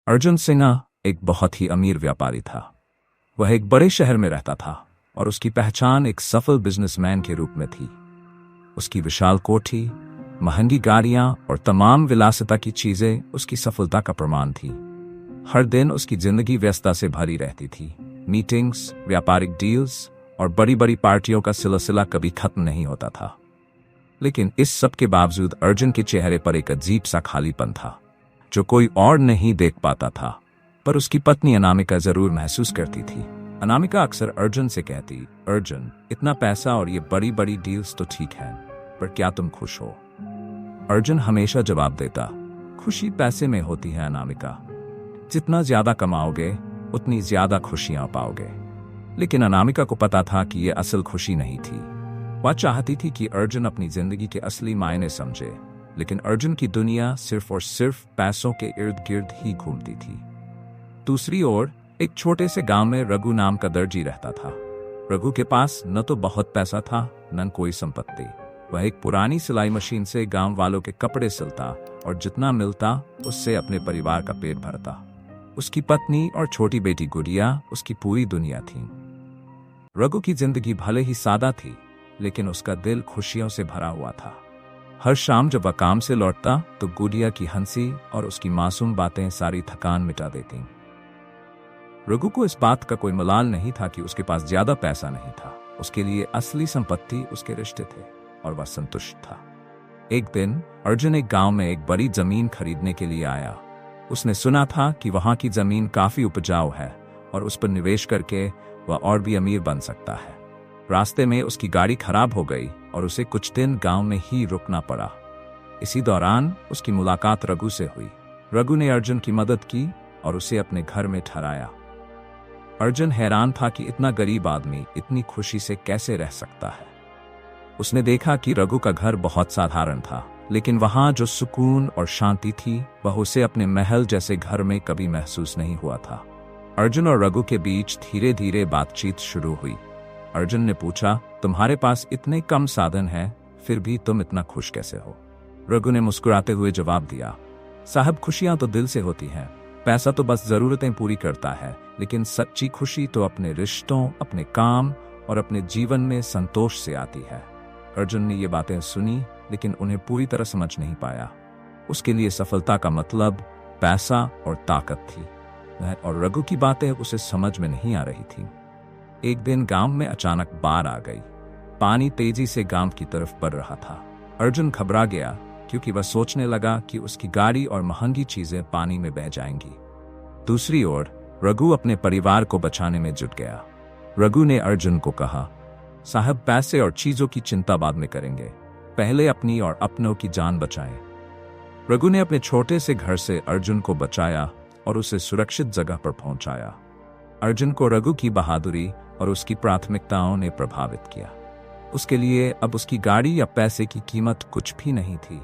अर्जुन सिन्हा एक बहुत ही अमीर व्यापारी था। वह एक बड़े शहर में रहता था और उसकी पहचान एक सफल बिजनेसमैन के रूप में थी। उसकी विशाल कोठी, महंगी गाड़ियां और तमाम विलासिता की चीजें उसकी सफलता का प्रमाण थी। हर दिन उसकी जिंदगी व्यस्तता से भरी रहती थी। मीटिंग्स, व्यापारिक डील्स और बड़ी बड़ी पार्टियों का सिलसिला कभी खत्म नहीं होता था। लेकिन इस सब के बावजूद अर्जुन के चेहरे पर एक अजीब सा खालीपन था जो कोई और नहीं देख पाता था, पर उसकी पत्नी अनामिका जरूर महसूस करती थी। अनामिका अक्सर अर्जुन से कहती, अर्जुन, इतना पैसा और ये बड़ी बड़ी डील्स तो ठीक है, पर क्या तुम खुश हो? अर्जुन हमेशा जवाब देता, खुशी पैसे में होती है अनामिका, जितना ज्यादा कमाओगे उतनी ज्यादा खुशियां पाओगे। लेकिन अनामिका को पता था कि यह असल खुशी नहीं थी। वह चाहती थी कि अर्जुन अपनी जिंदगी के असली मायने समझे, लेकिन अर्जुन की दुनिया सिर्फ और सिर्फ पैसों के इर्द गिर्द ही घूमती थी। दूसरी ओर एक छोटे से गांव में रघु नाम का दर्जी रहता था। रघु के पास न तो बहुत पैसा था, न कोई संपत्ति। वह एक पुरानी सिलाई मशीन से गांव वालों के कपड़े सिलता और जितना मिलता उससे अपने परिवार का पेट भरता। उसकी पत्नी और छोटी बेटी गुड़िया उसकी पूरी दुनिया थी। रघु की जिंदगी भले ही सादा थी, लेकिन उसका दिल खुशियों से भरा हुआ था। हर शाम जब वह काम से लौटता तो गुड़िया की हंसी और उसकी मासूम बातें सारी थकान मिटा देती। रघु को इस बात का कोई मलाल नहीं था कि उसके पास ज्यादा पैसा नहीं था। उसके लिए असली संपत्ति उसके रिश्ते थे और वह संतुष्ट था। एक दिन अर्जुन एक गांव में एक बड़ी जमीन खरीदने के लिए आया। उसने सुना था कि वहां की जमीन काफी उपजाऊ है और उस पर निवेश करके वह और भी अमीर बन सकता है। रास्ते में उसकी गाड़ी खराब हो गई और उसे कुछ दिन गांव में ही रुकना पड़ा। इसी दौरान उसकी मुलाकात रघु से हुई। रघु ने अर्जुन की मदद की और उसे अपने घर में ठहराया। अर्जुन हैरान था कि इतना गरीब आदमी इतनी खुशी से कैसे रह सकता है। उसने देखा कि रघु का घर बहुत साधारण था, लेकिन वहां जो सुकून और शांति थी वह उसे अपने महल जैसे घर में कभी महसूस नहीं हुआ था। अर्जुन और रघु के बीच धीरे धीरे बातचीत शुरू हुई। अर्जुन ने पूछा, तुम्हारे पास इतने कम साधन हैं, फिर भी तुम इतना खुश कैसे हो? रघु ने मुस्कुराते हुए जवाब दिया, साहब, खुशियां तो दिल से होती हैं। पैसा तो बस जरूरतें पूरी करता है, लेकिन सच्ची खुशी तो अपने रिश्तों, अपने काम और अपने जीवन में संतोष से आती है। अर्जुन ने ये बातें सुनी, लेकिन उन्हें पूरी तरह समझ नहीं पाया। उसके लिए सफलता का मतलब पैसा और ताकत थी, और रघु की बातें उसे समझ में नहीं आ रही थी। एक दिन गांव में अचानक बाढ़ आ गई। पानी तेजी से गांव की तरफ बढ़ रहा था। अर्जुन घबरा गया क्योंकि वह सोचने लगा कि उसकी गाड़ी और महंगी चीजें पानी में बह जाएंगी। दूसरी ओर रघु अपने परिवार को बचाने में जुट गया। रघु ने अर्जुन को कहा, साहब, पैसे और चीजों की चिंता बाद में करेंगे, पहले अपनी और अपनों की जान बचाएं। रघु ने अपने छोटे से घर से अर्जुन को बचाया और उसे सुरक्षित जगह पर पहुंचाया। अर्जुन को रघु की बहादुरी और उसकी प्राथमिकताओं ने प्रभावित किया। उसके लिए अब उसकी गाड़ी या पैसे की कीमत कुछ भी नहीं थी,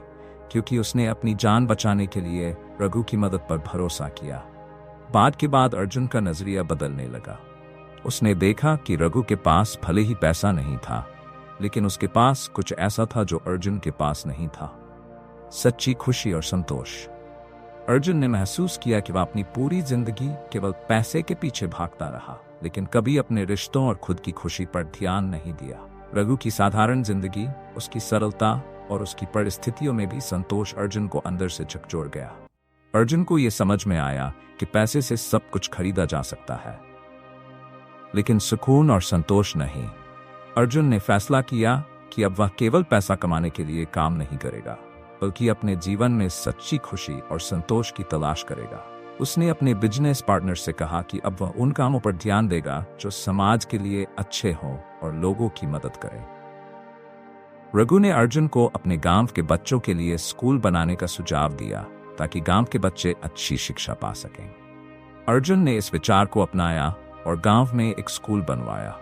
क्योंकि उसने अपनी जान बचाने के लिए रघु की मदद पर भरोसा किया। बात के बाद अर्जुन का नजरिया बदलने लगा। उसने देखा कि रघु के पास भले ही पैसा नहीं था, लेकिन उसके पास कुछ ऐसा था जो अर्जुन के पास नहीं था, सच्ची खुशी और संतोष। अर्जुन ने महसूस किया कि वह अपनी पूरी जिंदगी केवल पैसे के पीछे भागता रहा, लेकिन कभी अपने रिश्तों और खुद की खुशी पर ध्यान नहीं दिया। रघु की साधारण जिंदगी, उसकी सरलता और उसकी परिस्थितियों में भी संतोष अर्जुन को अंदर से झकझोर गया। अर्जुन को यह समझ में आया कि पैसे से सब कुछ खरीदा जा सकता है, लेकिन सुकून और संतोष नहीं। अर्जुन ने फैसला किया कि अब वह केवल पैसा कमाने के लिए काम नहीं करेगा, बल्कि अपने जीवन में सच्ची खुशी और संतोष की तलाश करेगा। उसने अपने बिजनेस पार्टनर से कहा कि अब वह उन कामों पर ध्यान देगा जो समाज के लिए अच्छे हों और लोगों की मदद करें। रघु ने अर्जुन को अपने गांव के बच्चों के लिए स्कूल बनाने का सुझाव दिया, ताकि गांव के बच्चे अच्छी शिक्षा पा सकें। अर्जुन ने इस विचार को अपनाया और गांव में एक स्कूल बनवाया।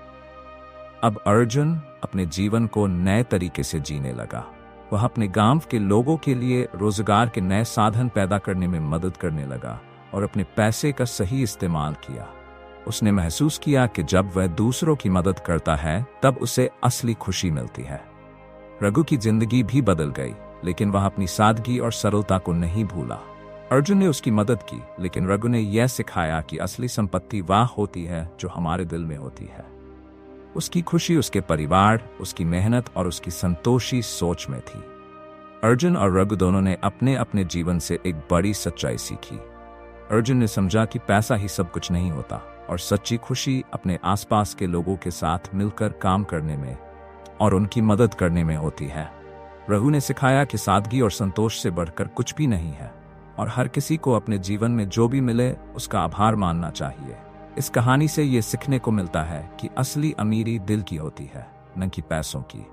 अब अर्जुन अपने जीवन को नए तरीके से जीने लगा। वह अपने गांव के लोगों के लिए रोजगार के नए साधन पैदा करने में मदद करने लगा और अपने पैसे का सही इस्तेमाल किया। उसने महसूस किया कि जब वह दूसरों की मदद करता है तब उसे असली खुशी मिलती है। रघु की जिंदगी भी बदल गई, लेकिन वह अपनी सादगी और सरलता को नहीं भूला। अर्जुन ने उसकी मदद की, लेकिन रघु ने यह सिखाया कि असली संपत्ति वह होती है जो हमारे दिल में होती है। उसकी खुशी उसके परिवार, उसकी मेहनत और उसकी संतोषी सोच में थी। अर्जुन और रघु दोनों ने अपने अपने जीवन से एक बड़ी सच्चाई सीखी। अर्जुन ने समझा कि पैसा ही सब कुछ नहीं होता और सच्ची खुशी अपने आसपास के लोगों के साथ मिलकर काम करने में और उनकी मदद करने में होती है। रघु ने सिखाया कि सादगी और संतोष से बढ़कर कुछ भी नहीं है और हर किसी को अपने जीवन में जो भी मिले उसका आभार मानना चाहिए। इस कहानी से ये सीखने को मिलता है कि असली अमीरी दिल की होती है, न कि पैसों की।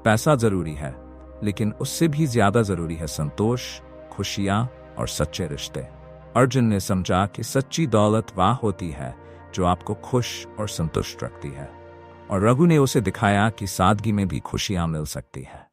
पैसा जरूरी है, लेकिन उससे भी ज्यादा जरूरी है संतोष, खुशियां और सच्चे रिश्ते। अर्जुन ने समझा कि सच्ची दौलत वह होती है जो आपको खुश और संतुष्ट रखती है, और रघु ने उसे दिखाया कि सादगी में भी खुशियां मिल सकती है।